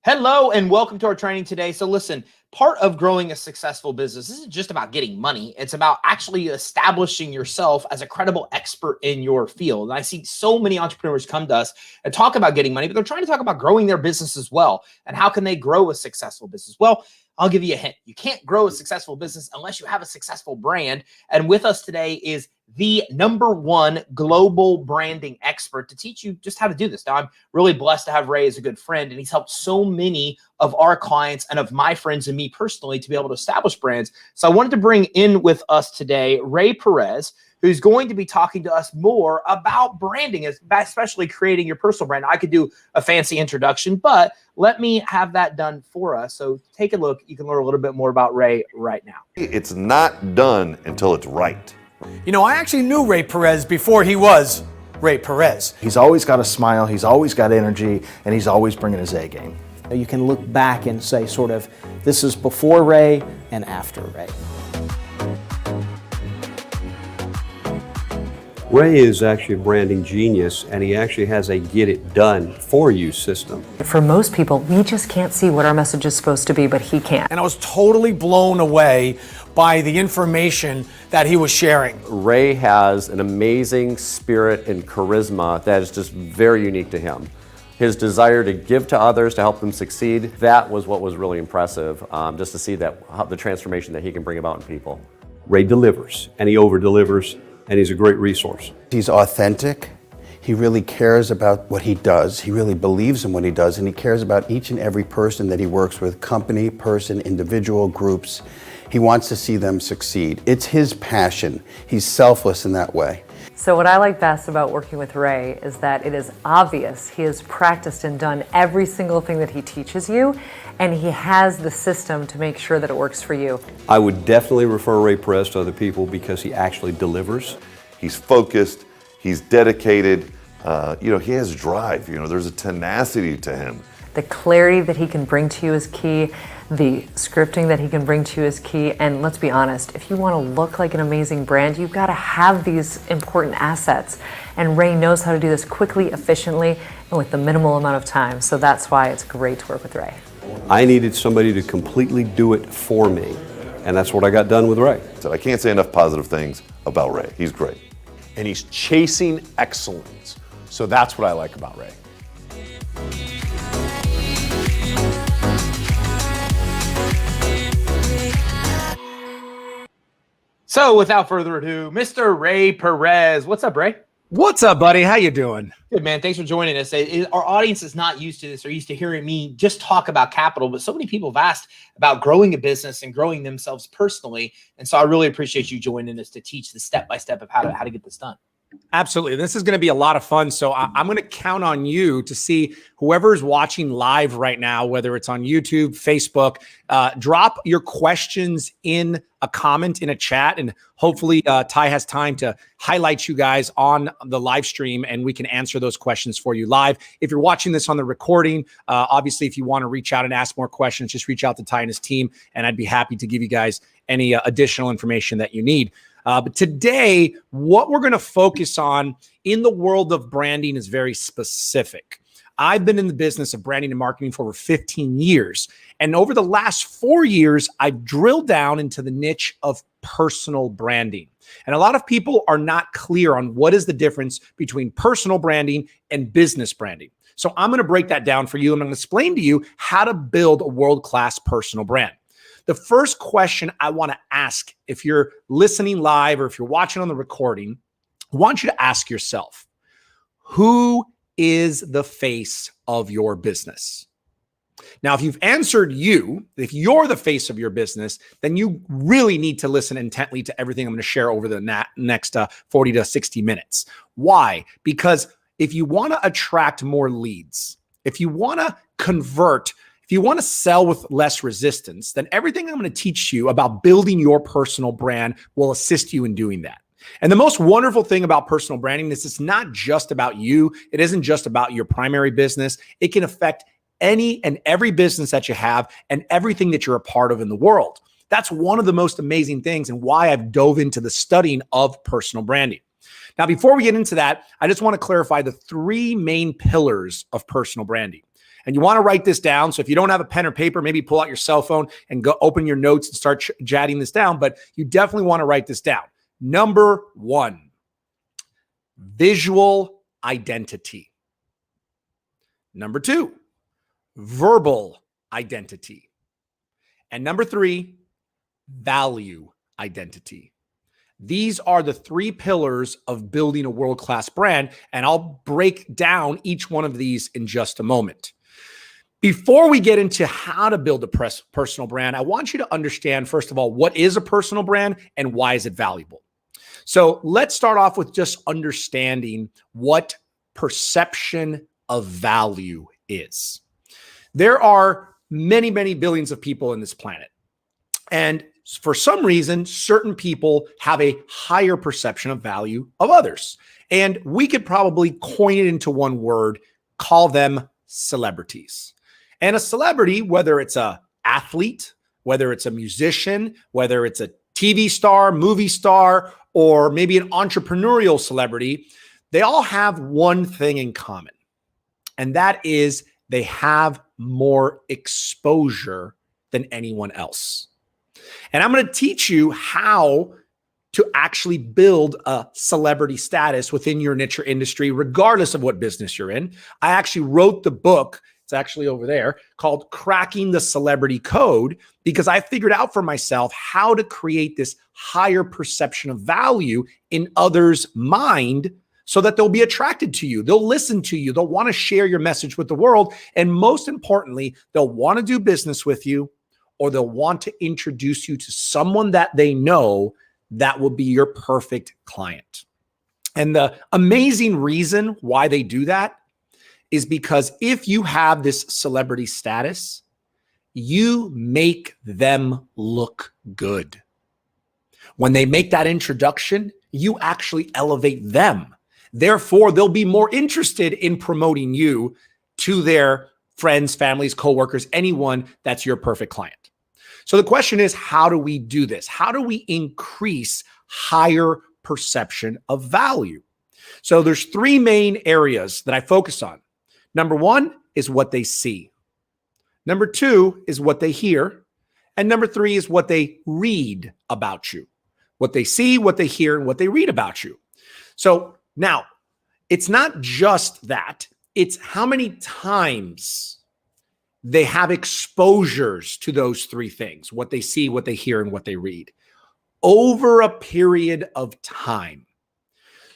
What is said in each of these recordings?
Hello and welcome to our training today. So listen, part of growing a successful business isn't just about getting money. It's about actually establishing yourself as a credible expert in your field. And I see so many entrepreneurs come to us and talk about getting money, but they're trying to talk about growing their business as well. And how can they grow a successful business? Well, I'll give you a hint. You can't grow a successful business unless you have a successful brand. And with us today is the #1 global branding expert to teach you just how to do this. Now, I'm really blessed to have Ray as a good friend, and he's helped so many of our clients and of my friends and me personally to be able to establish brands. So I wanted to bring in with us today Ray Perez, who's going to be talking to us more about branding, especially creating your personal brand. I could do a fancy introduction, but let me have that done for us. So take a look. You can learn a little bit more about Ray right now. It's not done until it's right. You know, I actually knew Ray Perez before he was Ray Perez. He's always got a smile, he's always got energy, and he's always bringing his A game. You can look back and say sort of, this is before Ray and after Ray. Ray is actually a branding genius, and he actually has a get it done for you system. For most people, we just can't see what our message is supposed to be, but he can. And I was totally blown away by the information that he was sharing. Ray has an amazing spirit and charisma that is just very unique to him. His desire to give to others, to help them succeed, that was what was really impressive, just to see the transformation that he can bring about in people. Ray delivers, and he over-delivers, and he's a great resource. He's authentic. He really cares about what he does. He really believes in what he does, and he cares about each and every person that he works with, company, person, individual, groups. He wants to see them succeed. It's his passion. He's selfless in that way. So what I like best about working with Ray is that it is obvious he has practiced and done every single thing that he teaches you, and he has the system to make sure that it works for you. I would definitely refer Ray Perez to other people because he actually delivers. He's focused, he's dedicated, he has drive, there's a tenacity to him. The clarity that he can bring to you is key. The scripting that he can bring to you is key. And let's be honest, if you want to look like an amazing brand, you've got to have these important assets. And Ray knows how to do this quickly, efficiently, and with the minimal amount of time. So that's why it's great to work with Ray. I needed somebody to completely do it for me, and that's what I got done with Ray. So I can't say enough positive things about Ray. He's great. And he's chasing excellence. So that's what I like about Ray. So without further ado, Mr. Ray Perez. What's up, Ray? What's up, buddy? How you doing? Good, man. Thanks for joining us. Our audience is not used to this. They're used to hearing me just talk about capital, but so many people have asked about growing a business and growing themselves personally. And so I really appreciate you joining us to teach the step-by-step of how to get this done. Absolutely. This is going to be a lot of fun. So I'm going to count on you to see whoever's watching live right now, whether it's on YouTube, Facebook, drop your questions in a comment in a chat. And hopefully Ty has time to highlight you guys on the live stream and we can answer those questions for you live. If you're watching this on the recording, obviously, if you want to reach out and ask more questions, just reach out to Ty and his team, and I'd be happy to give you guys any additional information that you need. But today, what we're going to focus on in the world of branding is very specific. I've been in the business of branding and marketing for over 15 years. And over the last 4 years, I've drilled down into the niche of personal branding. And a lot of people are not clear on what is the difference between personal branding and business branding. So I'm going to break that down for you. And I'm going to explain to you how to build a world-class personal brand. The first question I want to ask, if you're listening live or if you're watching on the recording, I want you to ask yourself, who is the face of your business? Now, if you've answered if you're the face of your business, then you really need to listen intently to everything I'm going to share over the next 40 to 60 minutes. Why? Because if you want to attract more leads, if you want to convert, if you want to sell with less resistance, then everything I'm going to teach you about building your personal brand will assist you in doing that. And the most wonderful thing about personal branding is it's not just about you. It isn't just about your primary business. It can affect any and every business that you have and everything that you're a part of in the world. That's one of the most amazing things and why I've dove into the studying of personal branding. Now, before we get into that, I just want to clarify the three main pillars of personal branding. And you want to write this down. So if you don't have a pen or paper, maybe pull out your cell phone and go open your notes and start jotting this down. But you definitely want to write this down. Number 1, visual identity. Number 2, verbal identity. And number 3, value identity. These are the 3 pillars of building a world-class brand, and I'll break down each one of these in just a moment. Before we get into how to build a personal brand, I want you to understand, first of all, what is a personal brand and why is it valuable? So let's start off with just understanding what perception of value is. There are many, many billions of people in this planet. And for some reason, certain people have a higher perception of value of others. And we could probably coin it into one word, call them celebrities. And a celebrity, whether it's an athlete, whether it's a musician, whether it's a TV star, movie star, or maybe an entrepreneurial celebrity, they all have one thing in common. And that is they have more exposure than anyone else. And I'm going to teach you how to actually build a celebrity status within your niche or industry, regardless of what business you're in. I actually wrote the book, it's actually over there, called Cracking the Celebrity Code, because I figured out for myself how to create this higher perception of value in others' mind so that they'll be attracted to you. They'll listen to you. They'll want to share your message with the world. And most importantly, they'll want to do business with you, or they'll want to introduce you to someone that they know that will be your perfect client. And the amazing reason why they do that is because if you have this celebrity status, you make them look good. When they make that introduction, you actually elevate them. Therefore, they'll be more interested in promoting you to their friends, families, coworkers, anyone that's your perfect client. So the question is, how do we do this? How do we increase higher perception of value? So there's 3 main areas that I focus on. Number 1 is what they see. Number 2 is what they hear. And number 3 is what they read about you. What they see, what they hear, and what they read about you. So now, it's not just that. It's how many times they have exposures to those 3 things, what they see, what they hear, and what they read, over a period of time.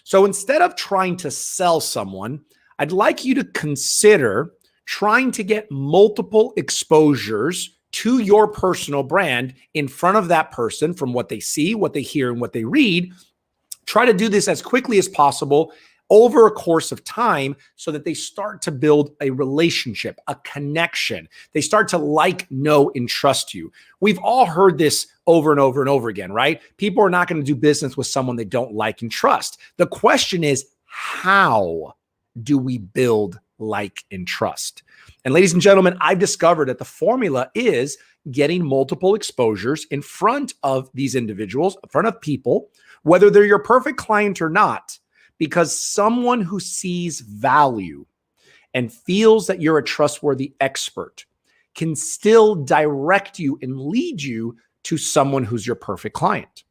So instead of trying to sell someone, I'd like you to consider trying to get multiple exposures to your personal brand in front of that person from what they see, what they hear, and what they read. Try to do this as quickly as possible over a course of time so that they start to build a relationship, a connection. They start to like, know, and trust you. We've all heard this over and over and over again, right? People are not going to do business with someone they don't like and trust. The question is, how do we build like and trust? And ladies and gentlemen, I've discovered that the formula is getting multiple exposures in front of these individuals, in front of people, whether they're your perfect client or not, because someone who sees value and feels that you're a trustworthy expert can still direct you and lead you to someone who's your perfect client.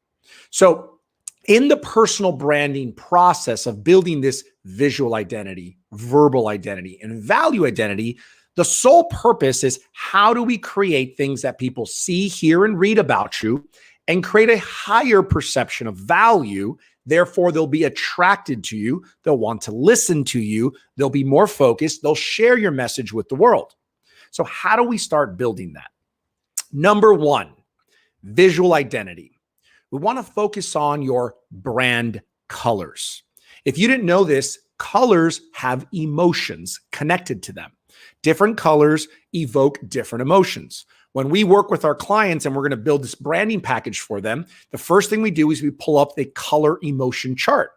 So in the personal branding process of building this visual identity, verbal identity, and value identity, the sole purpose is how do we create things that people see, hear, and read about you and create a higher perception of value. Therefore, they'll be attracted to you. They'll want to listen to you. They'll be more focused. They'll share your message with the world. So how do we start building that? Number 1, visual identity. We want to focus on your brand colors. If you didn't know this, colors have emotions connected to them. Different colors evoke different emotions. When we work with our clients and we're going to build this branding package for them, the first thing we do is we pull up a color emotion chart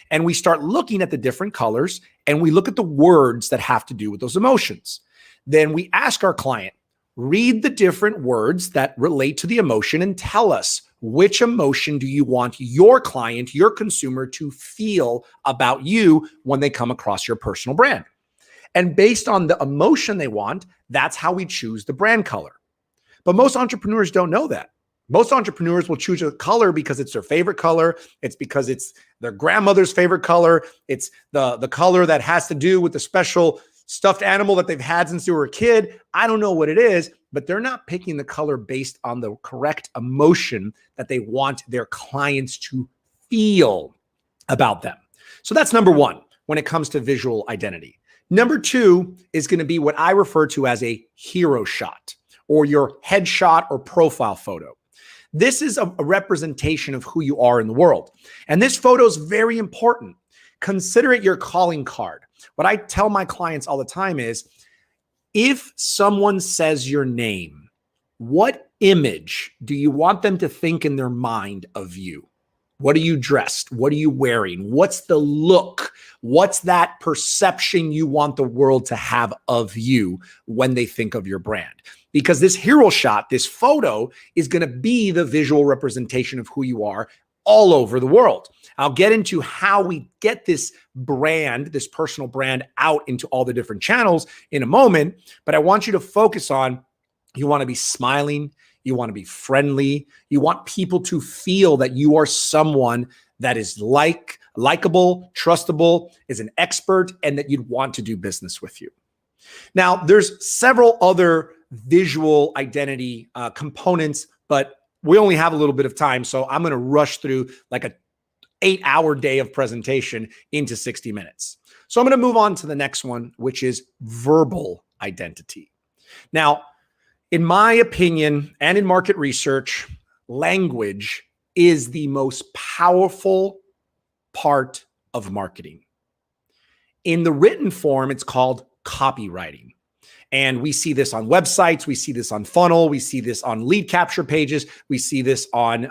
and we start looking at the different colors and we look at the words that have to do with those emotions. Then we ask our client, read the different words that relate to the emotion and tell us which emotion do you want your client, your consumer to feel about you when they come across your personal brand. And based on the emotion they want, that's how we choose the brand color. But most entrepreneurs don't know that. Most entrepreneurs will choose a color because it's their favorite color. It's because it's their grandmother's favorite color. It's the color that has to do with the special stuffed animal that they've had since they were a kid. I don't know what it is, but they're not picking the color based on the correct emotion that they want their clients to feel about them. So that's number one when it comes to visual identity. Number two is going to be what I refer to as a hero shot, or your headshot or profile photo. This is a representation of who you are in the world. And this photo is very important. Consider it your calling card. What I tell my clients all the time is, if someone says your name, what image do you want them to think in their mind of you? What are you dressed? What are you wearing? What's the look? What's that perception you want the world to have of you when they think of your brand? Because this hero shot, this photo, is going to be the visual representation of who you are all over the world. I'll get into how we get this brand, this personal brand, out into all the different channels in a moment, but I want you to focus on, you want to be smiling, you want to be friendly, you want people to feel that you are someone that is likable, trustable, is an expert, and that you'd want to do business with you. Now, there's several other visual identity components, but we only have a little bit of time, so I'm going to rush through like a 8-hour day of presentation into 60 minutes. So I'm going to move on to the next one, which is verbal identity. Now, in my opinion, and in market research, language is the most powerful part of marketing. In the written form, it's called copywriting. And we see this on websites, we see this on funnel, we see this on lead capture pages, we see this on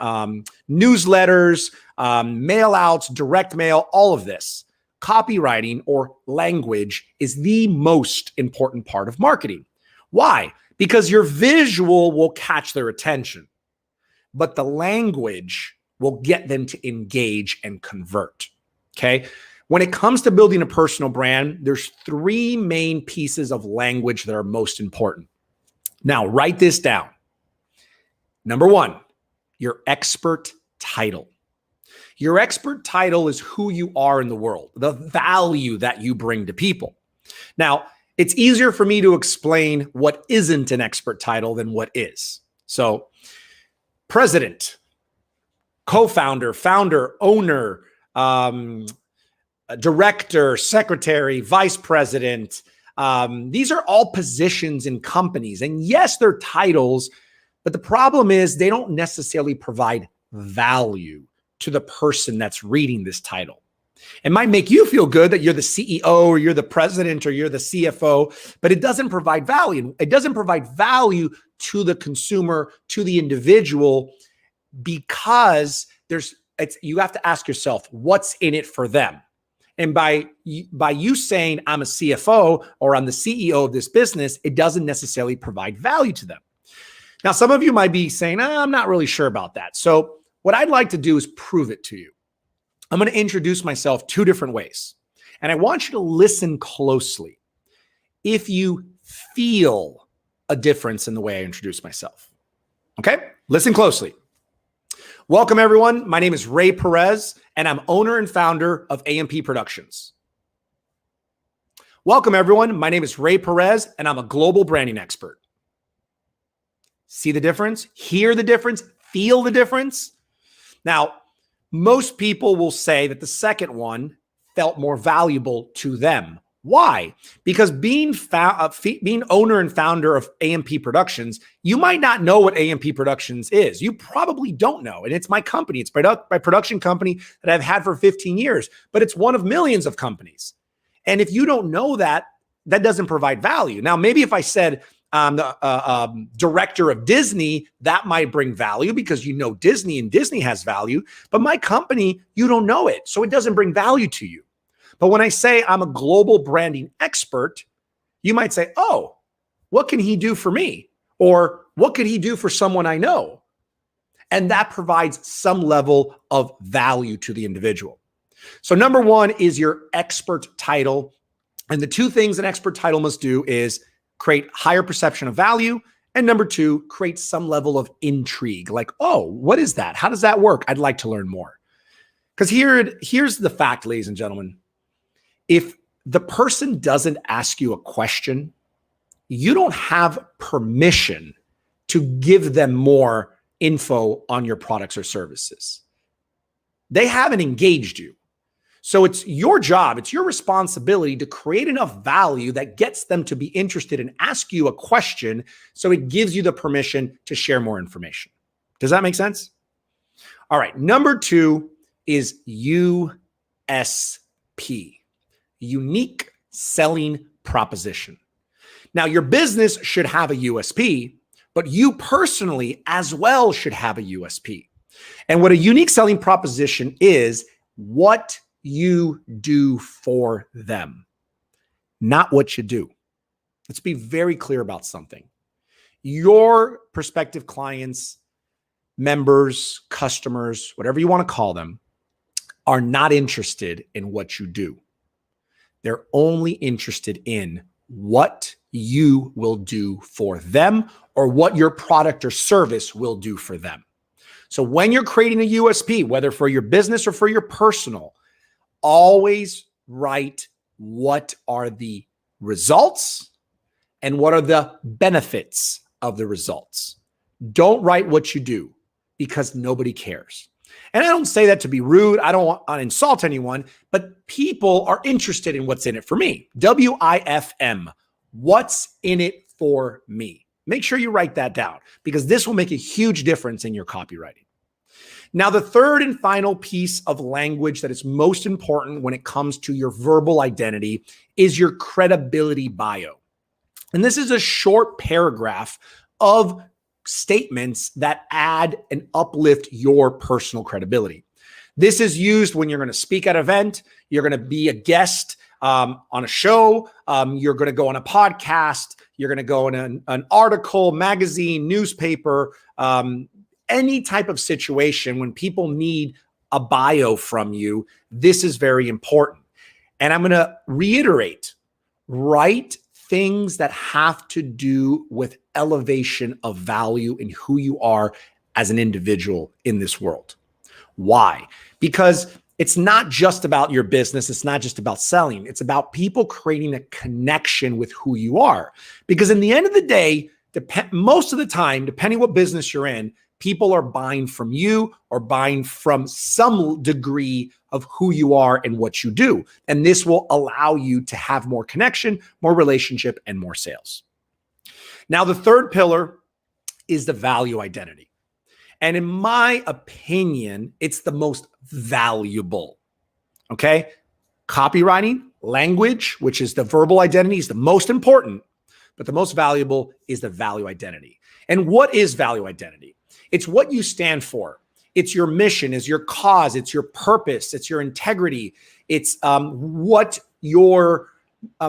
newsletters, mail outs, direct mail, all of this. Copywriting or language is the most important part of marketing. Why? Because your visual will catch their attention, but the language will get them to engage and convert. Okay. When it comes to building a personal brand, there's 3 main pieces of language that are most important. Now, write this down. Number 1, your expert title. Your expert title is who you are in the world, the value that you bring to people. Now, it's easier for me to explain what isn't an expert title than what is. So, president, co-founder, founder, owner, director, secretary, vice president. These are all positions in companies. And yes, they're titles, but the problem is they don't necessarily provide value to the person that's reading this title. It might make you feel good that you're the CEO or you're the president or you're the CFO, but it doesn't provide value. It doesn't provide value to the consumer, to the individual, because you have to ask yourself, what's in it for them? And by you saying I'm a CFO or I'm the CEO of this business, it doesn't necessarily provide value to them. Now, some of you might be saying, I'm not really sure about that. So what I'd like to do is prove it to you. I'm going to introduce myself 2 different ways. And I want you to listen closely. If you feel a difference in the way I introduce myself. Okay? Listen closely. Welcome, everyone. My name is Ray Perez, and I'm owner and founder of AMP Productions. Welcome, everyone. My name is Ray Perez, and I'm a global branding expert. See the difference? Hear the difference? Feel the difference? Now, most people will say that the second one felt more valuable to them. Why? Because being owner and founder of AMP Productions, you might not know what AMP Productions is. You probably don't know. And it's my company. It's my production company that I've had for 15 years, but it's one of millions of companies. And if you don't know that, that doesn't provide value. Now, maybe if I said the director of Disney, that might bring value because you know Disney and Disney has value, but my company, you don't know it. So it doesn't bring value to you. But when I say I'm a global branding expert, you might say, oh, what can he do for me? Or what could he do for someone I know? And that provides some level of value to the individual. So number 1 is your expert title. And the two things an expert title must do is create higher perception of value. And number two, create some level of intrigue. Like, oh, what is that? How does that work? I'd like to learn more. Because here's the fact, ladies and gentlemen. If the person doesn't ask you a question, you don't have permission to give them more info on your products or services. They haven't engaged you. So it's your job, it's your responsibility to create enough value that gets them to be interested and ask you a question so it gives you the permission to share more information. Does that make sense? All right, number two is USP, unique selling proposition. Now, your business should have a USP, but you personally as well should have a USP. And what a unique selling proposition is, what you do for them, not what you do. Let's be very clear about something. Your prospective clients, members, customers, whatever you want to call them, are not interested in what you do. They're only interested in what you will do for them or what your product or service will do for them. So when you're creating a USP, whether for your business or for your personal, always write what are the results and what are the benefits of the results. Don't write what you do because nobody cares. And I don't say that to be rude. I don't want to insult anyone, but people are interested in what's in it for me. WIFM, what's in it for me? Make sure you write that down because this will make a huge difference in your copywriting. Now, the third and final piece of language that is most important when it comes to your verbal identity is your credibility bio. And this is a short paragraph of statements that add and uplift your personal credibility. This is used when you're going to speak at an event, you're going to be a guest on a show, you're going to go on a podcast, you're going to go in an article, magazine, newspaper, any type of situation when people need a bio from you. This is very important. And I'm going to reiterate, write things that have to do with elevation of value in who you are as an individual in this world. Why? Because it's not just about your business. It's not just about selling. It's about people creating a connection with who you are. Because in the end of the day, most of the time, depending what business you're in, people are buying from you or buying from some degree of who you are and what you do. And this will allow you to have more connection, more relationship, and more sales. Now, the third pillar is the value identity. And in my opinion, it's the most valuable. Okay? Copywriting, language, which is the verbal identity, is the most important, but the most valuable is the value identity. And what is value identity? It's what you stand for. It's your mission, it's your cause, it's your purpose, it's your integrity. It's what your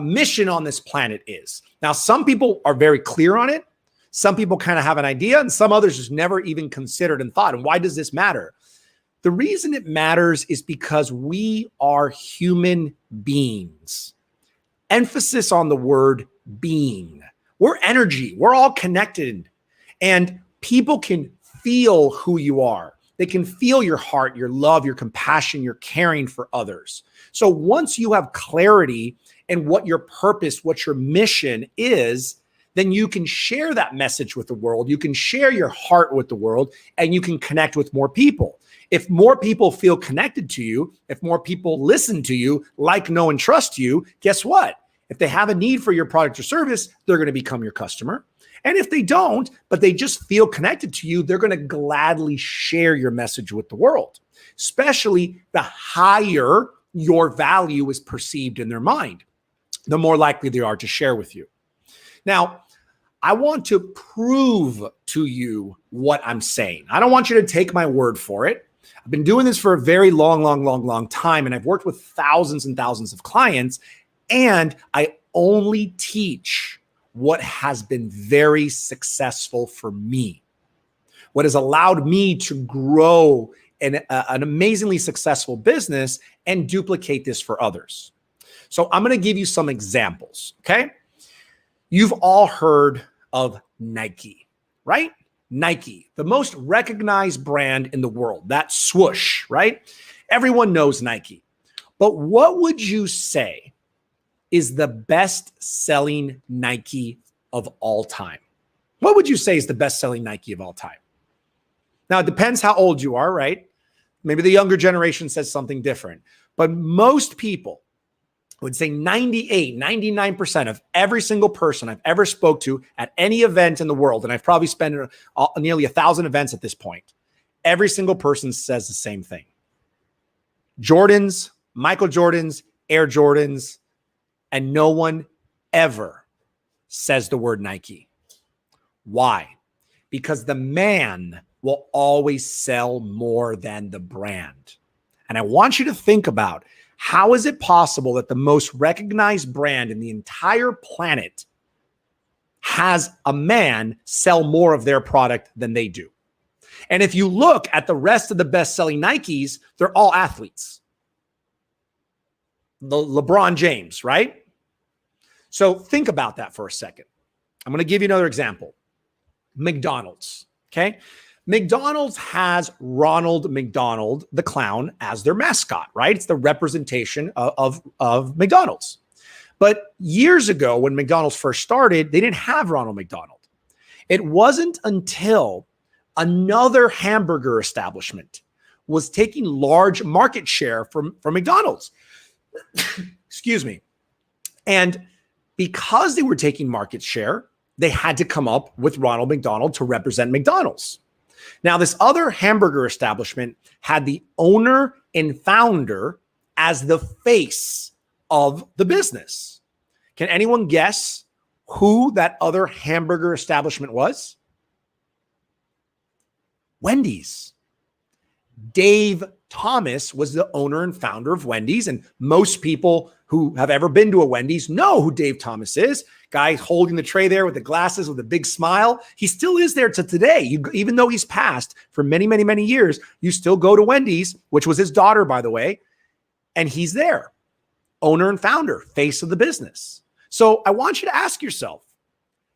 mission on this planet is. Now, some people are very clear on it. Some people kind of have an idea, and some others just never even considered and thought. And why does this matter? The reason it matters is because we are human beings. Emphasis on the word being. We're energy. We're all connected. And people can feel who you are. They can feel your heart, your love, your compassion, your caring for others. So once you have clarity in what your purpose, what your mission is, then you can share that message with the world. You can share your heart with the world, and you can connect with more people. If more people feel connected to you, if more people listen to you, like, know, and trust you, guess what? If they have a need for your product or service, they're going to become your customer. And if they don't, but they just feel connected to you, they're going to gladly share your message with the world, especially the higher your value is perceived in their mind, the more likely they are to share with you. Now, I want to prove to you what I'm saying. I don't want you to take my word for it. I've been doing this for a very long time, and I've worked with thousands and thousands of clients, and I only teach what has been very successful for me, what has allowed me to grow an amazingly successful business and duplicate this for others. So I'm going to give you some examples, okay? You've all heard of Nike, right? Nike, the most recognized brand in the world, that swoosh, right? Everyone knows Nike. But what would you say is the best-selling Nike of all time? What would you say is the best-selling Nike of all time? Now, it depends how old you are, right? Maybe the younger generation says something different. But most people would say 98, 99% of every single person I've ever spoke to at any event in the world, and I've probably spent nearly 1,000 events at this point, every single person says the same thing. Jordans, Michael Jordans, Air Jordans, and no one ever says the word Nike. Why? Because the man will always sell more than the brand. And I want you to think about, how is it possible that the most recognized brand in the entire planet has a man sell more of their product than they do? And if you look at the rest of the best-selling Nikes, they're all athletes. The LeBron James, right? So think about that for a second. I'm going to give you another example. McDonald's, okay? McDonald's has Ronald McDonald, the clown, as their mascot, right? It's the representation of McDonald's. But years ago, when McDonald's first started, they didn't have Ronald McDonald. It wasn't until another hamburger establishment was taking large market share from McDonald's. Excuse me. And because they were taking market share, they had to come up with Ronald McDonald to represent McDonald's. Now, this other hamburger establishment had the owner and founder as the face of the business. Can anyone guess who that other hamburger establishment was? Wendy's. Dave Thomas was the owner and founder of Wendy's, and most people who have ever been to a Wendy's know who Dave Thomas is. Guy holding the tray there with the glasses with a big smile. He still is there to today. Even though he's passed for many, many, many years, you still go to Wendy's, which was his daughter, by the way, and he's there. Owner and founder, face of the business. So I want you to ask yourself,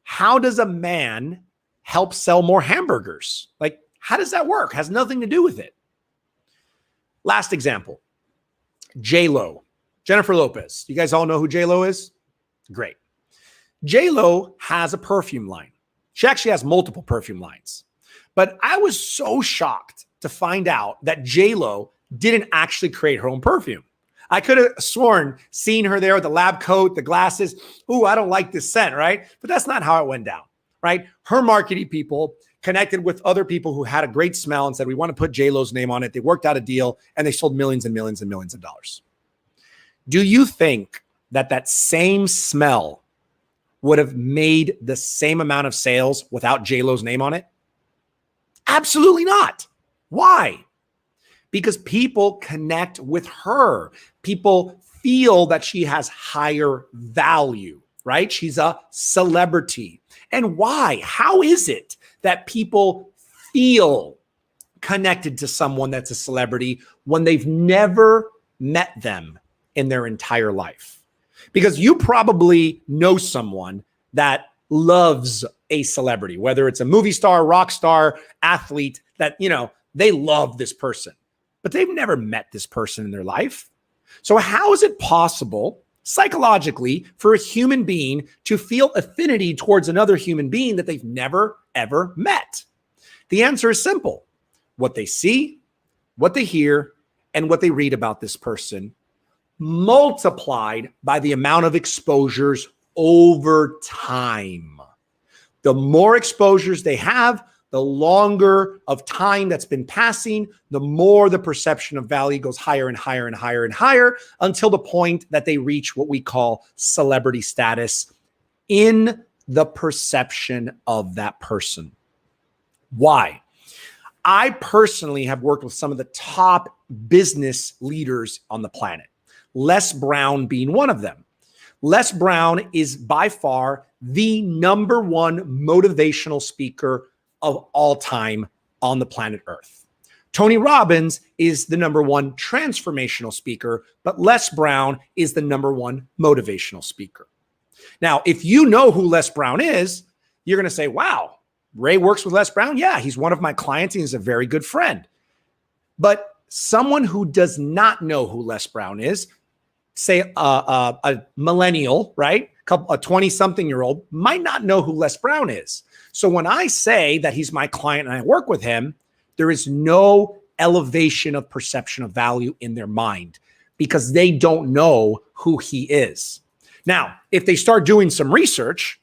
how does a man help sell more hamburgers? Like, how does that work? Has nothing to do with it. Last example, J-Lo, Jennifer Lopez. You guys all know who J-Lo is? Great. J-Lo has a perfume line. She actually has multiple perfume lines. But I was so shocked to find out that J-Lo didn't actually create her own perfume. I could have sworn, seen her there with the lab coat, the glasses. Ooh, I don't like this scent, right? But that's not how it went down, right? Her marketing people connected with other people who had a great smell and said, we want to put J-Lo's name on it. They worked out a deal and they sold millions and millions and millions of dollars. Do you think that that same smell would have made the same amount of sales without J-Lo's name on it? Absolutely not. Why? Because people connect with her. People feel that she has higher value, right? She's a celebrity. And why? How is it that people feel connected to someone that's a celebrity when they've never met them in their entire life? Because you probably know someone that loves a celebrity, whether it's a movie star, rock star, athlete, that, you know, they love this person, but they've never met this person in their life. So how is it possible psychologically for a human being to feel affinity towards another human being that they've never, ever met? The answer is simple. What they see, what they hear, and what they read about this person multiplied by the amount of exposures over time. The more exposures they have, the longer of time that's been passing, the more the perception of value goes higher and higher and higher and higher until the point that they reach what we call celebrity status in the perception of that person. Why? I personally have worked with some of the top business leaders on the planet, Les Brown being one of them. Les Brown is by far the number one motivational speaker of all time on the planet Earth. Tony Robbins is the #1 transformational speaker, but Les Brown is the #1 motivational speaker. Now, if you know who Les Brown is, you're going to say, wow, Ray works with Les Brown? Yeah, he's one of my clients and he's a very good friend. But someone who does not know who Les Brown is, say a millennial, right? A 20-something-year-old might not know who Les Brown is. So when I say that he's my client and I work with him, there is no elevation of perception of value in their mind because they don't know who he is. Now, if they start doing some research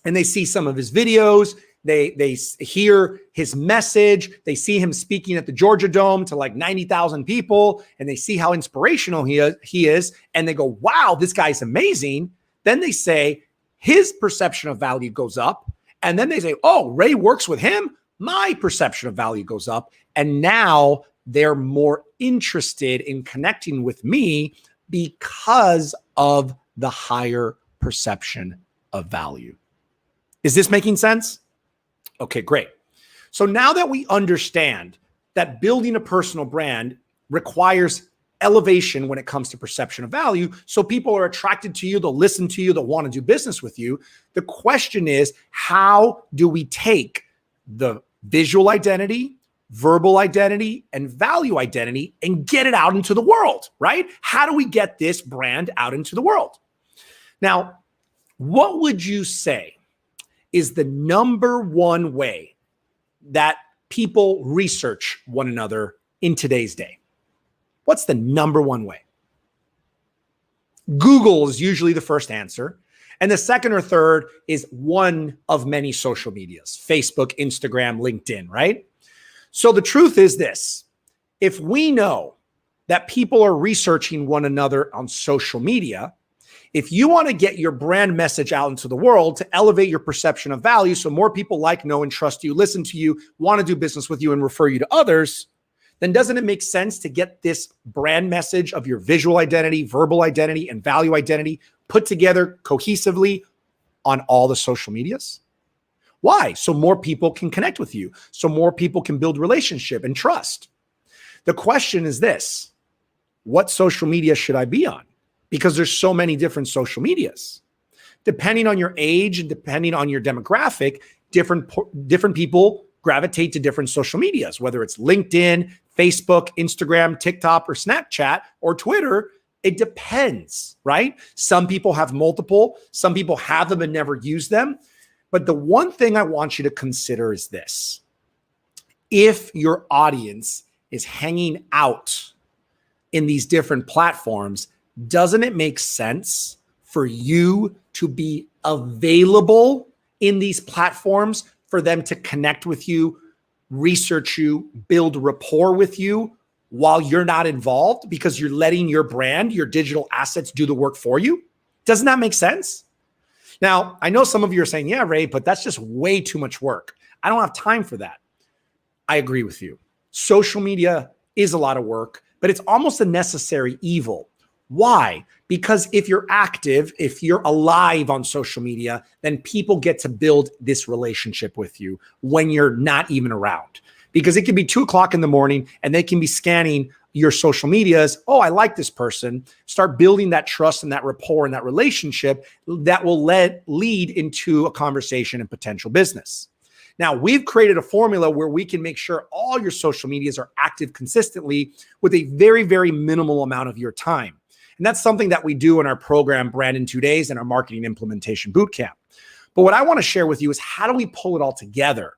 and they see some of his videos, they hear his message, they see him speaking at the Georgia Dome to like 90,000 people, and they see how inspirational he is, and they go, wow, this guy's amazing. Then they say his perception of value goes up. And then they say, oh, Ray works with him. My perception of value goes up. And now they're more interested in connecting with me because of the higher perception of value. Is this making sense? Okay, great. So now that we understand that building a personal brand requires elevation when it comes to perception of value, so people are attracted to you, they'll listen to you, they'll want to do business with you. The question is, how do we take the visual identity, verbal identity, and value identity and get it out into the world, right? How do we get this brand out into the world? Now, what would you say is the #1 way that people research one another in today's day? What's the #1 way? Google is usually the first answer. And the second or third is one of many social medias: Facebook, Instagram, LinkedIn, right? So the truth is this: if we know that people are researching one another on social media, if you want to get your brand message out into the world to elevate your perception of value so more people like, know, and trust you, listen to you, want to do business with you, and refer you to others, then doesn't it make sense to get this brand message of your visual identity, verbal identity, and value identity put together cohesively on all the social medias? Why? So more people can connect with you, so more people can build relationship and trust. The question is this: what social media should I be on? Because there's so many different social medias. Depending on your age and depending on your demographic, different people gravitate to different social medias, whether it's LinkedIn, Facebook, Instagram, TikTok, or Snapchat, or Twitter. It depends, right? Some people have multiple, some people have them and never use them. But the one thing I want you to consider is this: if your audience is hanging out in these different platforms, doesn't it make sense for you to be available in these platforms for them to connect with you, research you, build rapport with you while you're not involved, because you're letting your brand, your digital assets do the work for you? Doesn't that make sense? Now, I know some of you are saying, yeah, Ray, but that's just way too much work. I don't have time for that. I agree with you. Social media is a lot of work, but it's almost a necessary evil. Why? Because if you're active, if you're alive on social media, then people get to build this relationship with you when you're not even around. Because it can be 2 o'clock in the morning and they can be scanning your social medias. Oh, I like this person. Start building that trust and that rapport and that relationship that will lead into a conversation and potential business. Now, we've created a formula where we can make sure all your social medias are active consistently with a very, very minimal amount of your time. And that's something that we do in our program, Brand in 2 Days, and our Marketing Implementation Bootcamp. But what I want to share with you is, how do we pull it all together?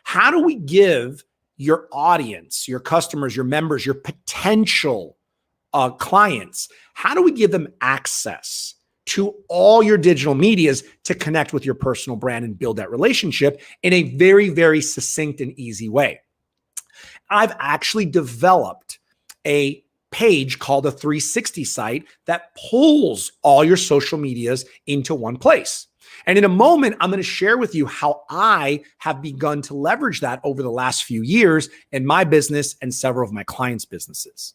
How do we give your audience, your customers, your members, your potential clients, how do we give them access to all your digital medias to connect with your personal brand and build that relationship in a very, very succinct and easy way? I've actually developed a page called a 360 site that pulls all your social medias into one place. And in a moment, I'm going to share with you how I have begun to leverage that over the last few years in my business and several of my clients' businesses.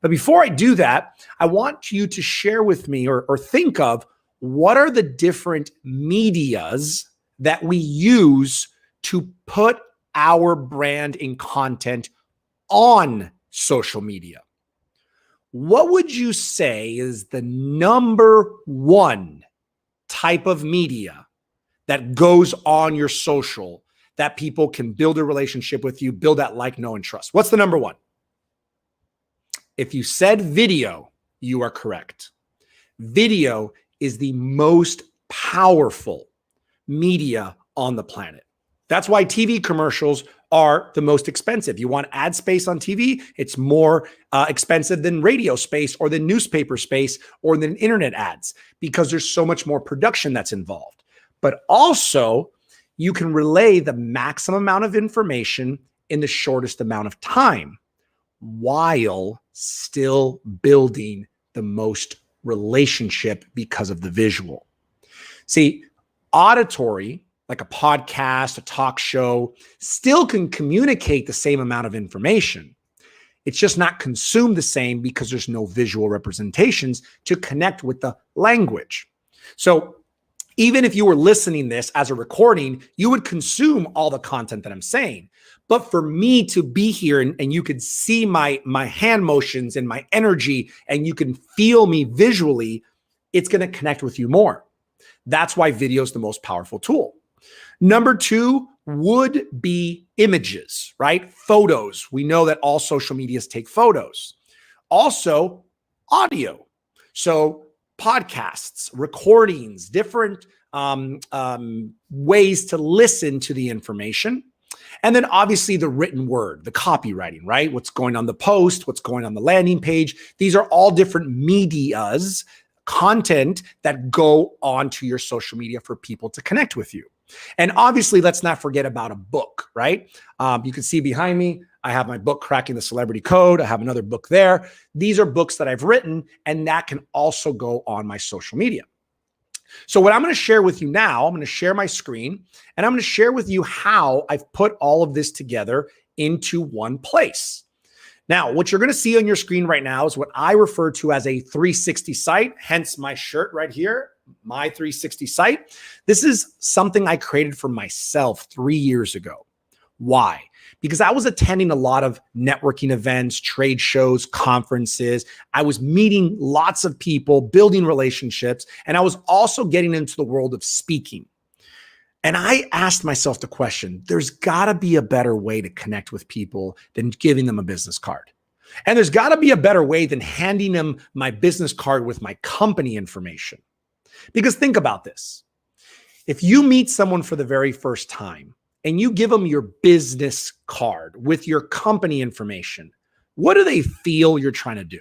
But before I do that, I want you to share with me or think of what are the different medias that we use to put our brand in content on social media. What would you say is the number one type of media that goes on your social that people can build a relationship with you, build that like, know, and trust? What's the number one? If you said video, you are correct. Video is the most powerful media on the planet. That's why TV commercials are the most expensive. You want ad space on TV, it's more expensive than radio space or than newspaper space or than internet ads, because there's so much more production that's involved. But also, you can relay the maximum amount of information in the shortest amount of time while still building the most relationship because of the visual. See, auditory, like a podcast, a talk show, still can communicate the same amount of information. It's just not consumed the same because there's no visual representations to connect with the language. So even if you were listening this as a recording, you would consume all the content that I'm saying. But for me to be here and you could see my hand motions and my energy and you can feel me visually, it's going to connect with you more. That's why video is the most powerful tool. Number two would be images, right? Photos. We know that all social medias take photos. Also, audio. So podcasts, recordings, different ways to listen to the information. And then obviously the written word, the copywriting, right? What's going on the post, what's going on the landing page. These are all different medias, content that go onto your social media for people to connect with you. And obviously, let's not forget about a book, right? You can see behind me, I have my book, Cracking the Celebrity Code. I have another book there. These are books that I've written, and that can also go on my social media. So what I'm going to share with you now, I'm going to share my screen, and I'm going to share with you how I've put all of this together into one place. Now, what you're going to see on your screen right now is what I refer to as a 360 site, hence my shirt right here, my 360 site. This is something I created for myself 3 years ago. Why? Because I was attending a lot of networking events, trade shows, conferences. I was meeting lots of people, building relationships, and I was also getting into the world of speaking. And I asked myself the question, there's got to be a better way to connect with people than giving them a business card. And there's got to be a better way than handing them my business card with my company information. Because think about this. If you meet someone for the very first time and you give them your business card with your company information, what do they feel you're trying to do?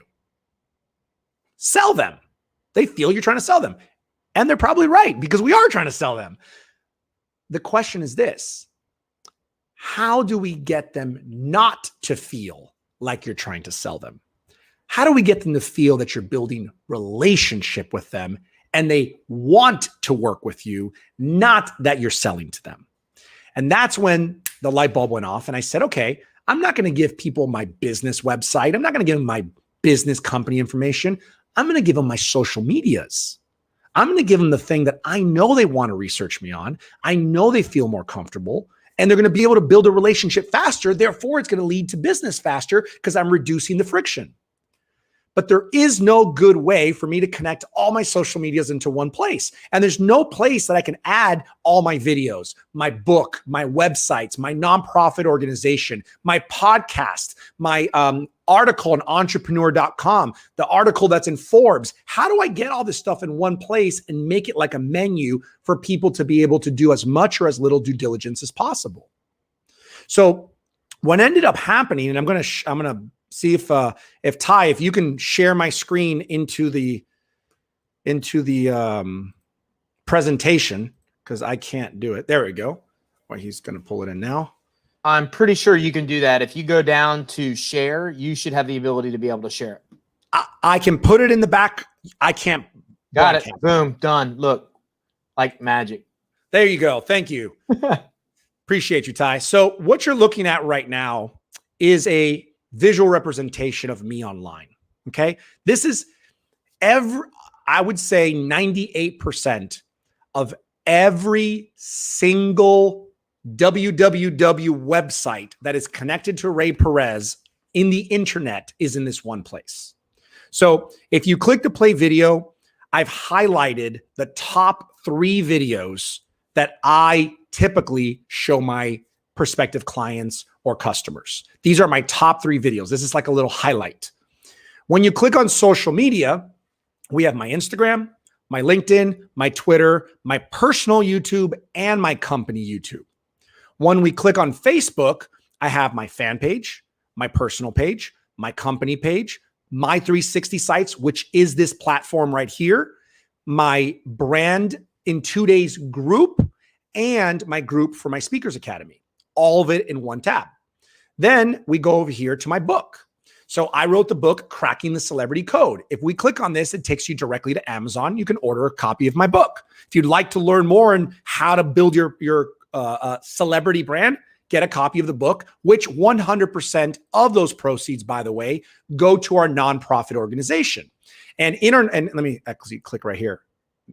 Sell them. They feel you're trying to sell them. And they're probably right, because we are trying to sell them. The question is this: how do we get them not to feel like you're trying to sell them? How do we get them to feel that you're building relationship with them and they want to work with you, not that you're selling to them? And that's when the light bulb went off. And I said, okay, I'm not going to give people my business website. I'm not going to give them my business company information. I'm going to give them my social medias. I'm going to give them the thing that I know they want to research me on. I know they feel more comfortable, and they're going to be able to build a relationship faster. Therefore, it's going to lead to business faster because I'm reducing the friction. But there is no good way for me to connect all my social medias into one place. And there's no place that I can add all my videos, my book, my websites, my nonprofit organization, my podcast, my article on entrepreneur.com, the article that's in Forbes. How do I get all this stuff in one place and make it like a menu for people to be able to do as much or as little due diligence as possible? So what ended up happening, and I'm going to see if Ty, if you can share my screen into the presentation, because I can't do it. There we go. Well, he's going to pull it in now. I'm pretty sure you can do that. If you go down to share, you should have the ability to be able to share it. I can put it in the back. I can't. Got it. Boom. Done. Look, like magic. There you go. Thank you. Appreciate you, Ty. So what you're looking at right now is a visual representation of me online. Okay. This is I would say 98% of every single www website that is connected to Ray Perez in the internet is in this one place. So if you click to play video, I've highlighted the top 3 videos that I typically show my prospective clients or customers. These are my top 3 videos. This is like a little highlight. When you click on social media, we have my Instagram, my LinkedIn, my Twitter, my personal YouTube, and my company YouTube. When we click on Facebook, I have my fan page, my personal page, my company page, my 360 sites, which is this platform right here, my brand in 2 days group, and my group for my Speakers Academy. All of it in one tab. Then we go over here to my book. So I wrote the book, Cracking the Celebrity Code. If we click on this, it takes you directly to Amazon. You can order a copy of my book. If you'd like to learn more on how to build your celebrity brand, get a copy of the book, which 100% of those proceeds, by the way, go to our nonprofit organization. And let me actually click right here,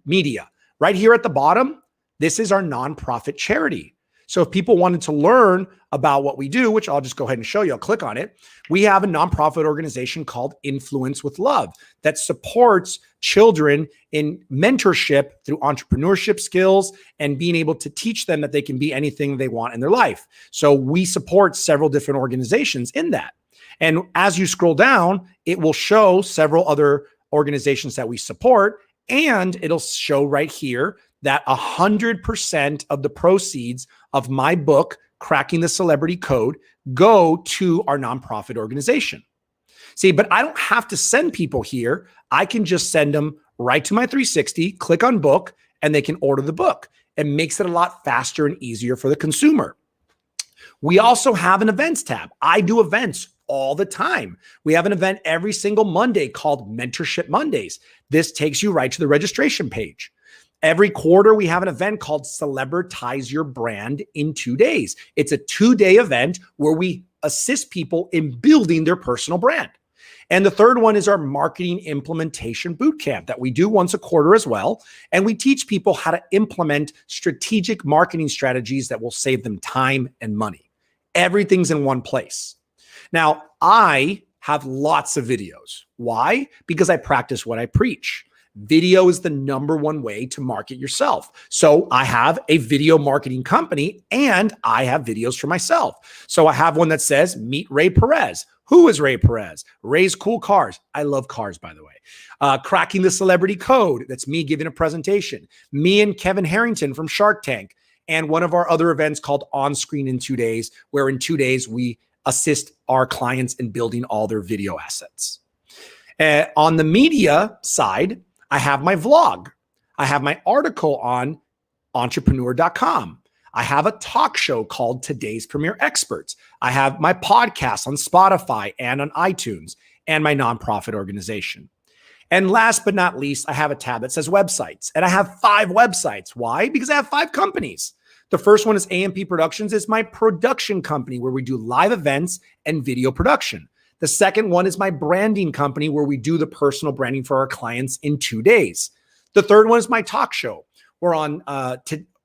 media. Right here at the bottom, this is our nonprofit charity. So if people wanted to learn about what we do, which I'll just go ahead and show you, I'll click on it. We have a nonprofit organization called Influence with Love that supports children in mentorship through entrepreneurship skills and being able to teach them that they can be anything they want in their life. So we support several different organizations in that. And as you scroll down, it will show several other organizations that we support, and it'll show right here that 100% of the proceeds of my book, Cracking the Celebrity Code, go to our nonprofit organization. See, but I don't have to send people here. I can just send them right to my 360, click on book, and they can order the book. It makes it a lot faster and easier for the consumer. We also have an events tab. I do events all the time. We have an event every single Monday called Mentorship Mondays. This takes you right to the registration page. Every quarter, we have an event called Celebritize Your Brand in 2 days. It's a 2-day event where we assist people in building their personal brand. And the third one is our Marketing Implementation Bootcamp that we do once a quarter as well. And we teach people how to implement strategic marketing strategies that will save them time and money. Everything's in one place. Now, I have lots of videos. Why? Because I practice what I preach. Video is the #1 way to market yourself. So I have a video marketing company and I have videos for myself. So I have one that says, meet Ray Perez. Who is Ray Perez? Ray's cool cars. I love cars, by the way. Cracking the Celebrity Code. That's me giving a presentation. Me and Kevin Harrington from Shark Tank. And one of our other events called On Screen in 2 days, where in 2 days we assist our clients in building all their video assets. On the media side, I have my vlog. I have my article on entrepreneur.com. I have a talk show called Today's Premier Experts. I have my podcast on Spotify and on iTunes and my nonprofit organization. And last but not least, I have a tab that says websites. And I have 5 websites. Why? Because I have 5 companies. The first one is AMP Productions. It's my production company where we do live events and video production. The second one is my branding company where we do the personal branding for our clients in 2 days. The third one is my talk show. We're on,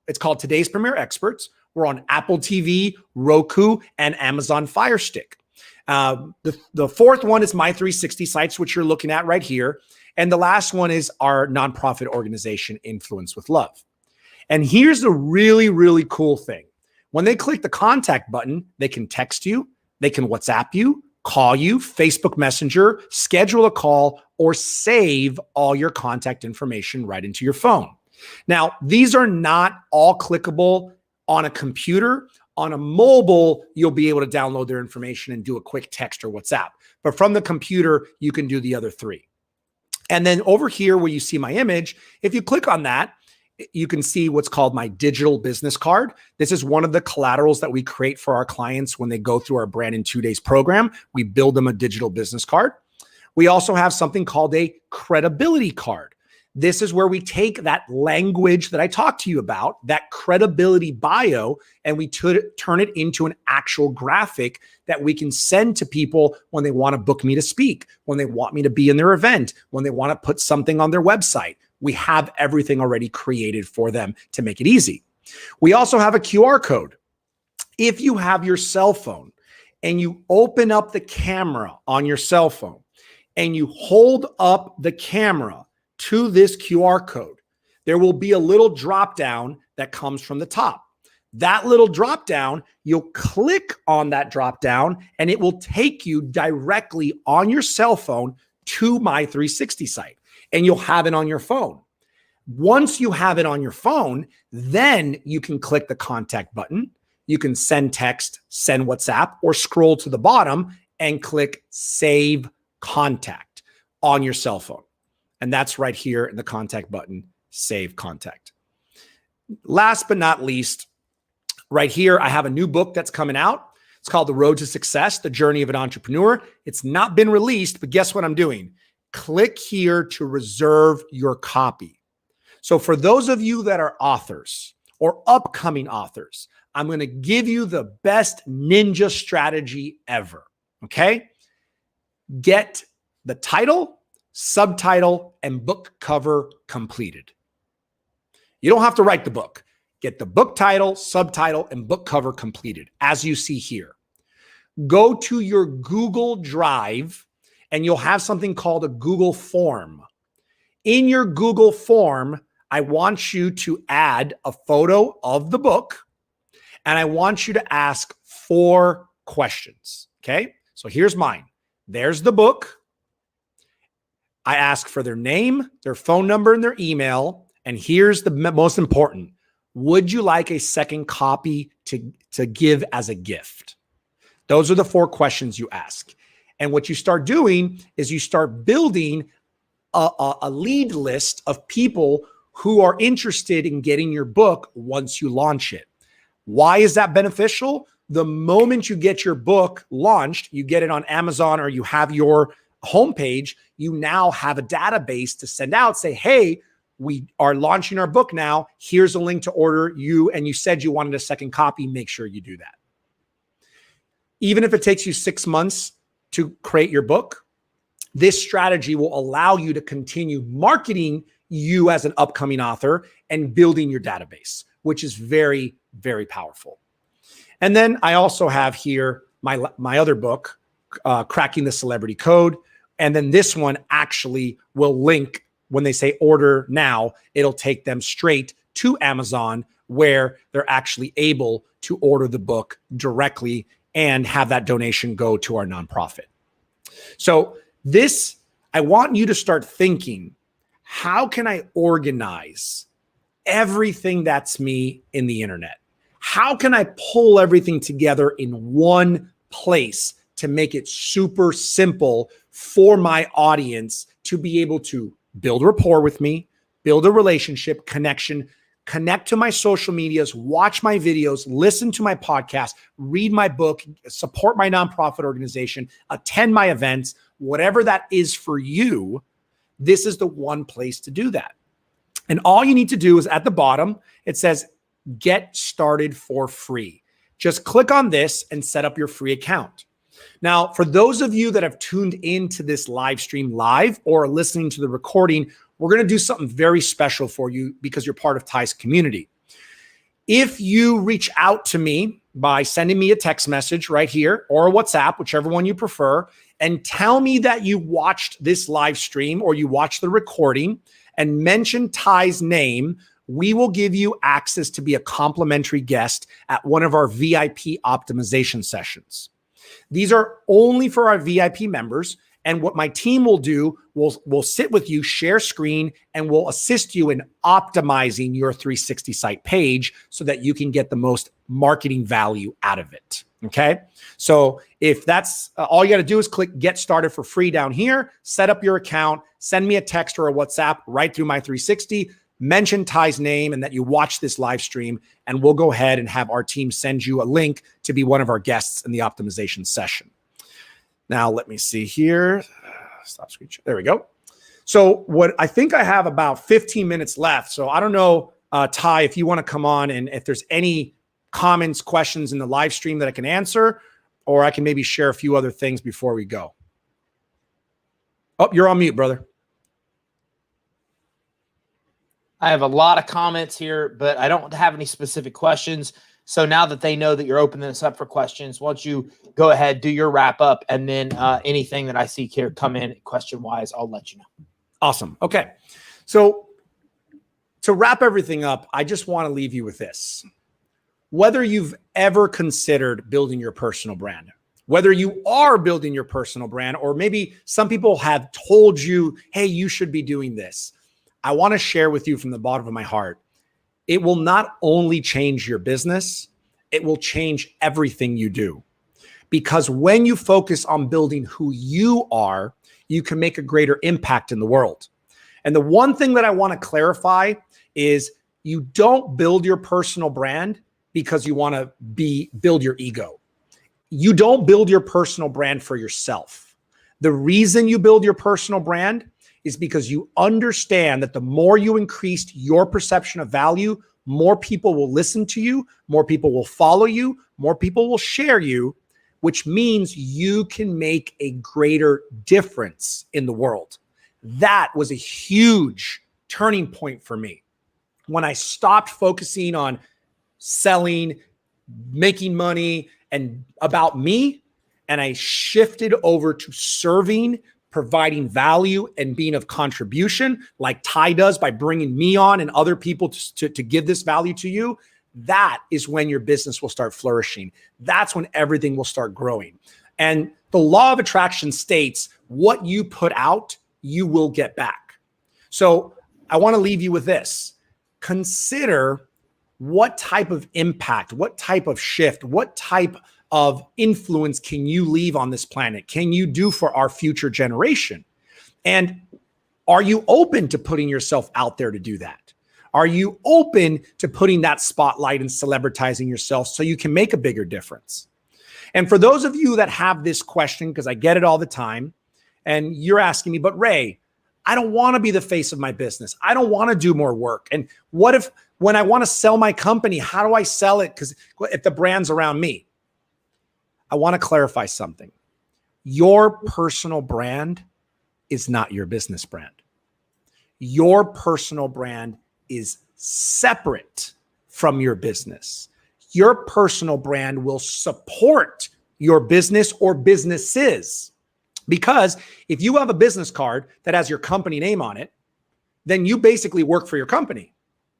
it's called Today's Premier Experts. We're on Apple TV, Roku, and Amazon Fire Stick. The fourth one is my 360 sites, which you're looking at right here. And the last one is our nonprofit organization, Influence with Love. And here's the really, really cool thing. When they click the contact button, they can text you, they can WhatsApp you, call you, Facebook Messenger, schedule a call, or save all your contact information right into your phone. Now, these are not all clickable on a computer. On a mobile, you'll be able to download their information and do a quick text or WhatsApp. But from the computer, you can do the other 3. And then over here where you see my image, if you click on that, you can see what's called my digital business card. This is one of the collaterals that we create for our clients when they go through our Brand in 2 Days program. We build them a digital business card. We also have something called a credibility card. This is where we take that language that I talked to you about, that credibility bio, and we turn it into an actual graphic that we can send to people when they want to book me to speak, when they want me to be in their event, when they want to put something on their website. We have everything already created for them to make it easy. We also have a QR code. If you have your cell phone and you open up the camera on your cell phone and you hold up the camera to this QR code, there will be a little drop down that comes from the top. That little drop down, you'll click on that drop down and it will take you directly on your cell phone to my 360 site, and you'll have it on your phone. Once you have it on your phone, then you can click the contact button. You can send text, send WhatsApp, or scroll to the bottom and click save contact on your cell phone. And that's right here in the contact button, save contact. Last but not least, right here, I have a new book that's coming out. It's called The Road to Success, The Journey of an Entrepreneur. It's not been released, but guess what I'm doing? Click here to reserve your copy. So for those of you that are authors or upcoming authors, I'm going to give you the best ninja strategy ever, okay? Get the title, subtitle, and book cover completed. You don't have to write the book. Get the book title, subtitle, and book cover completed, as you see here. Go to your Google Drive, and you'll have something called a Google form. In your Google form, I want you to add a photo of the book, and I want you to ask 4 questions, okay? So here's mine. There's the book. I ask for their name, their phone number, and their email. And here's the most important. Would you like a second copy to give as a gift? Those are the 4 questions you ask. And what you start doing is you start building a lead list of people who are interested in getting your book once you launch it. Why is that beneficial? The moment you get your book launched, you get it on Amazon or you have your homepage, you now have a database to send out, say, hey, we are launching our book now. Here's a link to order you, and you said you wanted a second copy. Make sure you do that. Even if it takes you 6 months to create your book, this strategy will allow you to continue marketing you as an upcoming author and building your database, which is very, very powerful. And then I also have here my other book, Cracking the Celebrity Code. And then this one actually will link when they say order now, it'll take them straight to Amazon where they're actually able to order the book directly and have that donation go to our nonprofit. So this, I want you to start thinking, how can I organize everything that's me in the internet? How can I pull everything together in one place to make it super simple for my audience to be able to build rapport with me, build a relationship, connection, connect to my social medias, watch my videos, listen to my podcast, read my book, support my nonprofit organization, attend my events, whatever that is for you, this is the one place to do that. And all you need to do is at the bottom, it says, get started for free. Just click on this and set up your free account. Now, for those of you that have tuned into this live stream live or listening to the recording, we're going to do something very special for you because you're part of Ty's community. If you reach out to me by sending me a text message right here or a WhatsApp, whichever one you prefer, and tell me that you watched this live stream or you watched the recording and mention Ty's name, we will give you access to be a complimentary guest at one of our VIP optimization sessions. These are only for our VIP members. And what my team will do, we'll sit with you, share screen, and we'll assist you in optimizing your 360 site page so that you can get the most marketing value out of it. Okay. So if that's all you got to do is click get started for free down here, set up your account, send me a text or a WhatsApp right through my 360. Mention Ty's name and that you watch this live stream, and we'll go ahead and have our team send you a link to be one of our guests in the optimization session. Now, let me see here. Stop screen share. There we go. So what I think I have about 15 minutes left. So I don't know, Ty, if you want to come on and if there's any comments, questions in the live stream that I can answer, or I can maybe share a few other things before we go. Oh, you're on mute, brother. I have a lot of comments here, but I don't have any specific questions. So now that they know that you're opening this up for questions, why don't you go ahead, do your wrap up, and then anything that I see here come in question wise, I'll let you know. Awesome. Okay. So to wrap everything up, I just want to leave you with this. Whether you've ever considered building your personal brand, whether you are building your personal brand, or maybe some people have told you, hey, you should be doing this, I want to share with you from the bottom of my heart, it will not only change your business, it will change everything you do. Because when you focus on building who you are, you can make a greater impact in the world. And the one thing that I want to clarify is you don't build your personal brand because you want to build your ego. You don't build your personal brand for yourself. The reason you build your personal brand is because you understand that the more you increase your perception of value, more people will listen to you, more people will follow you, more people will share you, which means you can make a greater difference in the world. That was a huge turning point for me. When I stopped focusing on selling, making money, and about me, and I shifted over to serving, providing value, and being of contribution, like Ty does by bringing me on and other people to give this value to you, that is when your business will start flourishing. That's when everything will start growing. And the law of attraction states what you put out, you will get back. So I want to leave you with this. Consider what type of impact, what type of shift, what type of influence can you leave on this planet? Can you do for our future generation? And are you open to putting yourself out there to do that? Are you open to putting that spotlight and celebritizing yourself so you can make a bigger difference? And for those of you that have this question, because I get it all the time, and you're asking me, but Ray, I don't want to be the face of my business. I don't want to do more work. And what if when I want to sell my company, how do I sell it? Because if the brand's around me, I want to clarify something. Your personal brand is not your business brand. Your personal brand is separate from your business. Your personal brand will support your business or businesses. Because if you have a business card that has your company name on it, then you basically work for your company.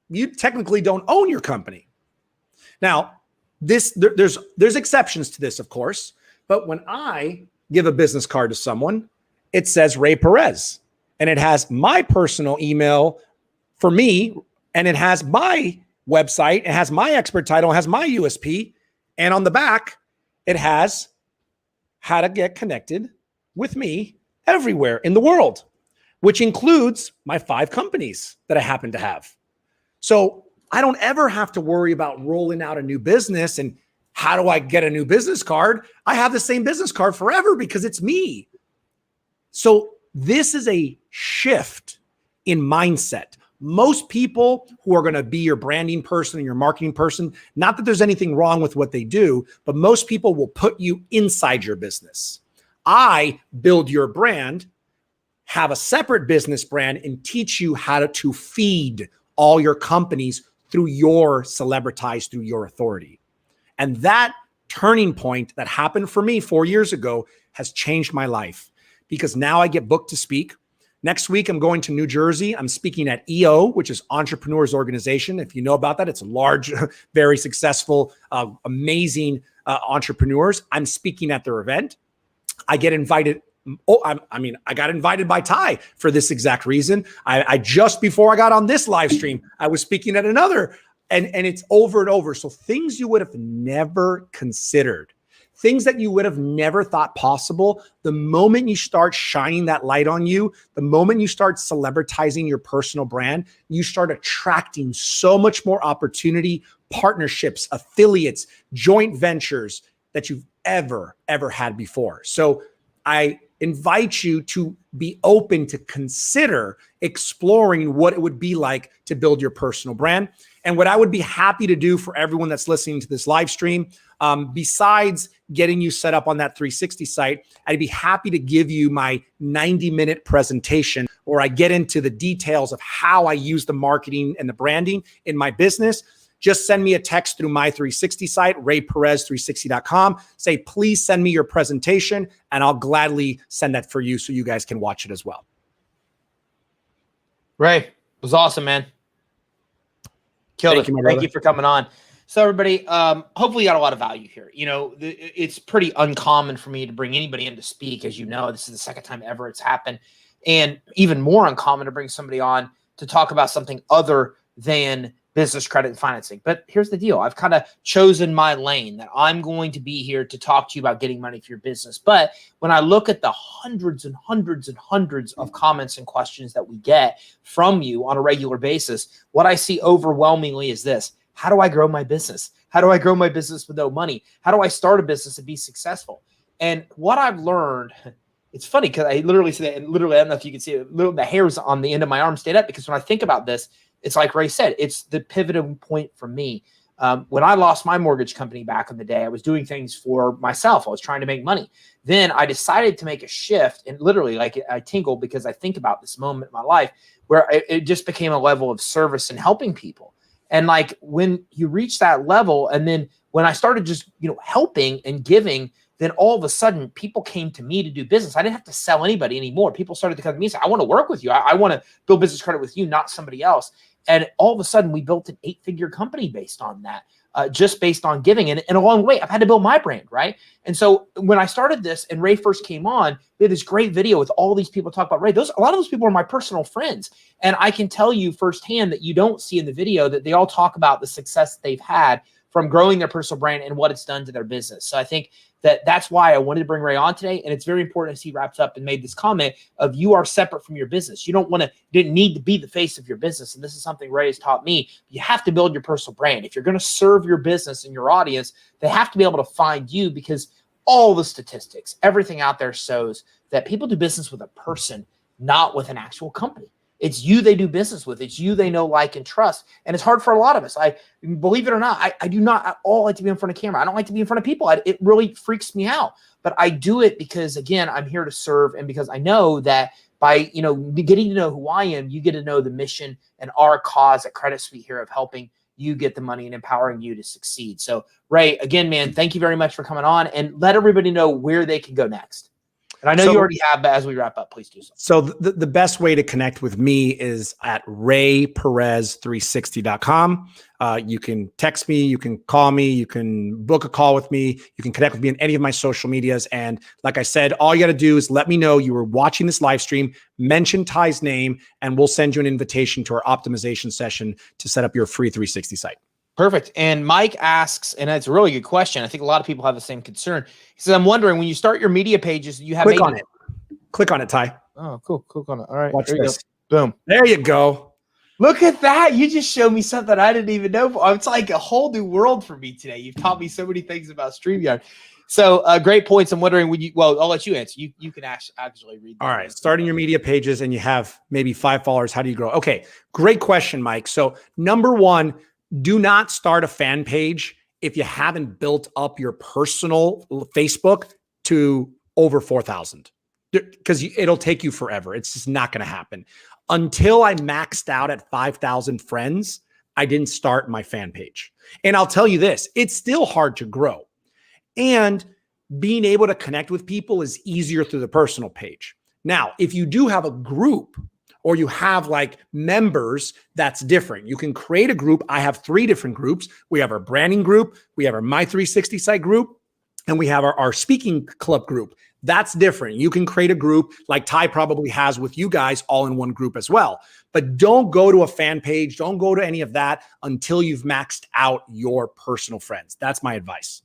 You technically don't own your company. Now, there's exceptions to this, of course, but when I give a business card to someone, it says Ray Perez, and it has my personal email for me, and it has my website, it has my expert title, it has my USP, and on the back, it has how to get connected with me everywhere in the world, which includes my 5 companies that I happen to have. So I don't ever have to worry about rolling out a new business and how do I get a new business card? I have the same business card forever because it's me. So this is a shift in mindset. Most people who are going to be your branding person and your marketing person, not that there's anything wrong with what they do, but most people will put you inside your business. I build your brand, have a separate business brand, and teach you how to feed all your companies through your celebritized, through your authority. And that turning point that happened for me 4 years ago has changed my life because now I get booked to speak. Next week, I'm going to New Jersey. I'm speaking at EO, which is Entrepreneurs Organization. If you know about that, it's a large, very successful, amazing entrepreneurs. I'm speaking at their event. I get invited. I got invited by Ty for this exact reason. I just before I got on this live stream, I was speaking at another, and it's over and over. So things you would have never considered, things that you would have never thought possible, the moment you start shining that light on you, the moment you start celebritizing your personal brand, you start attracting so much more opportunity, partnerships, affiliates, joint ventures that you've ever had before. So I invite you to be open to consider exploring what it would be like to build your personal brand. And what I would be happy to do for everyone that's listening to this live stream, besides getting you set up on that 360 site, I'd be happy to give you my 90-minute presentation where I get into the details of how I use the marketing and the branding in my business. just send me a text through my 360 site, rayperez360.com. Say, please send me your presentation, and I'll gladly send that for you so you guys can watch it as well. Ray, it was awesome, man. Killed it. Thank you for coming on. So everybody, hopefully you got a lot of value here. You know, it's pretty uncommon for me to bring anybody in to speak. As you know, this is the second time ever it's happened. And even more uncommon to bring somebody on to talk about something other than business credit and financing. But here's the deal. I've kind of chosen my lane that I'm going to be here to talk to you about getting money for your business. But when I look at the hundreds and hundreds and hundreds of comments and questions that we get from you on a regular basis, what I see overwhelmingly is this: how do I grow my business? How do I grow my business with no money? How do I start a business and be successful? And what I've learned, it's funny because I literally said that, and literally, I don't know if you can see it, the hairs on the end of my arm stayed up, because when I think about this, it's like Ray said, it's the pivotal point for me. When I lost my mortgage company back in the day, I was doing things for myself. I was trying to make money. Then I decided to make a shift, and literally, like, I tingle because I think about this moment in my life where it just became a level of service and helping people. And like, when you reach that level, and then when I started just, helping and giving, then all of a sudden people came to me to do business. I didn't have to sell anybody anymore. People started to come to me and say, I want to work with you. I want to build business credit with you, not somebody else. And all of a sudden we built an 8-figure company based on that, just based on giving. And along the way, I've had to build my brand, right? And so when I started this and Ray first came on, we had this great video with all these people talk about Ray. A lot of those people are my personal friends. And I can tell you firsthand that you don't see in the video that they all talk about the success that they've had from growing their personal brand and what it's done to their business. So I think that's why I wanted to bring Ray on today. And it's very important, as he wraps up and made this comment of, you are separate from your business. You didn't need to be the face of your business. And this is something Ray has taught me. You have to build your personal brand. If you're going to serve your business and your audience, they have to be able to find you, because all the statistics, everything out there shows that people do business with a person, not with an actual company. It's you they do business with. It's you they know, like, and trust. And it's hard for a lot of us. I believe it or not, I do not at all like to be in front of camera. I don't like to be in front of people. It really freaks me out. But I do it because, again, I'm here to serve, and because I know that by getting to know who I am, you get to know the mission and our cause at Credit Suite here of helping you get the money and empowering you to succeed. So, Ray, again, man, thank you very much for coming on, and let everybody know where they can go next. And I know you already have, but as we wrap up, please do so. So the best way to connect with me is at rayperez360.com. You can text me, you can call me, you can book a call with me, you can connect with me in any of my social medias. And like I said, all you got to do is let me know you were watching this live stream, mention Ty's name, and we'll send you an invitation to our optimization session to set up your free 360 site. Perfect. And Mike asks, and it's a really good question. I think a lot of people have the same concern. He says, I'm wondering, when you start your media pages, you have— Click on it. Click on it, Ty. Oh, cool. Click on it. All right. Watch this. Boom. There you go. Look at that. You just showed me something I didn't even know. It's like a whole new world for me today. You've taught me so many things about StreamYard. So great points. I'm wondering, I'll let you answer. You can actually read that. All right. Starting your media pages and you have maybe 5 followers. How do you grow? Okay. Great question, Mike. So number one, do not start a fan page if you haven't built up your personal Facebook to over 4,000, because it'll take you forever. It's just not going to happen. Until I maxed out at 5,000 friends, I didn't start my fan page. And I'll tell you this, it's still hard to grow. And being able to connect with people is easier through the personal page. Now, if you do have a group, or you have like members, that's different. You can create a group. I have 3 different groups. We have our branding group, we have our My 360 site group, and we have our speaking club group. That's different. You can create a group like Ty probably has with you guys, all in one group as well. But don't go to a fan page. Don't go to any of that until you've maxed out your personal friends. That's my advice.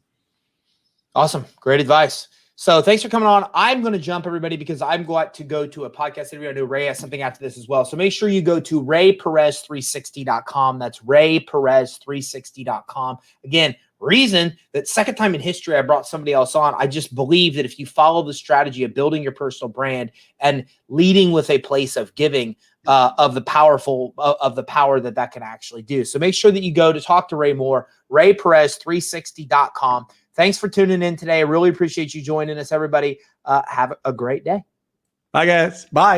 Awesome. Great advice. So thanks for coming on. I'm going to jump, everybody, because I'm going to go to a podcast interview. I know Ray has something after this as well. So make sure you go to rayperez360.com. That's rayperez360.com. Again, reason that second time in history I brought somebody else on. I just believe that if you follow the strategy of building your personal brand and leading with a place of giving, of the power that can actually do. So make sure that you go to talk to Ray more, rayperez360.com. Thanks for tuning in today. I really appreciate you joining us, everybody. Have a great day. Bye, guys. Bye.